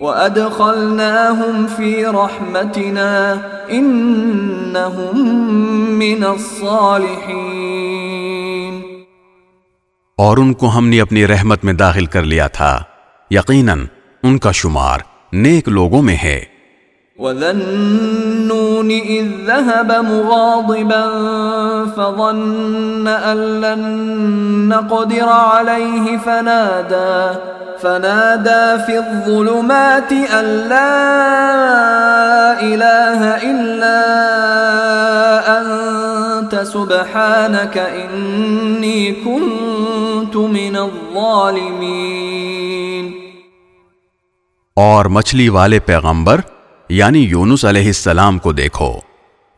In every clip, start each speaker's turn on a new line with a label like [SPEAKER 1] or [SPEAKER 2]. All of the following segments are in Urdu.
[SPEAKER 1] وَأَدْخَلْنَاهُمْ فِي رَحْمَتِنَا إِنَّهُمْ مِنَ الصَّالِحِينَ،
[SPEAKER 2] اور ان کو ہم نے اپنی رحمت میں داخل کر لیا تھا، یقیناً ان کا شمار نیک لوگوں میں ہے۔
[SPEAKER 1] وَذَا النُّونِ إِذ ذَّهَبَ مُغَاضِبًا فَظَنَّ أَن لَّن نَّقْدِرَ عَلَيْهِ فَنَادَىٰ فِي الظُّلُمَاتِ أَن لَّا إِلَٰهَ إِلَّا أَنتَ سُبْحَانَكَ إِنِّي كُنتُ مِنَ الظَّالِمِينَ۔
[SPEAKER 2] اور مچھلی والے پیغمبر یعنی یونس علیہ السلام کو دیکھو،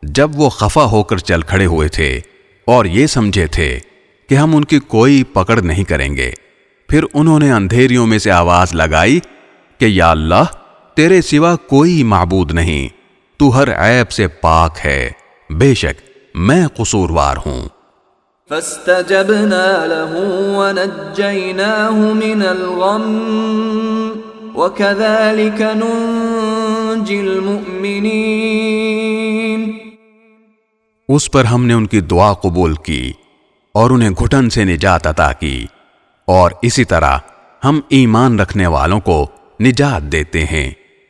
[SPEAKER 2] جب وہ خفا ہو کر چل کھڑے ہوئے تھے اور یہ سمجھے تھے کہ ہم ان کی کوئی پکڑ نہیں کریں گے، پھر انہوں نے اندھیریوں میں سے آواز لگائی کہ یا اللہ، تیرے سوا کوئی معبود نہیں، تو ہر عیب سے پاک ہے، بے شک میں قصوروار ہوں۔
[SPEAKER 1] فاستجبنا له ونجيناه من الغم وكذلك ننجي المؤمنين۔
[SPEAKER 2] اس پر ہم نے ان کی دعا قبول کی اور انہیں گھٹن سے نجات عطا کی، اور اسی طرح ہم ایمان رکھنے والوں کو نجات دیتے ہیں۔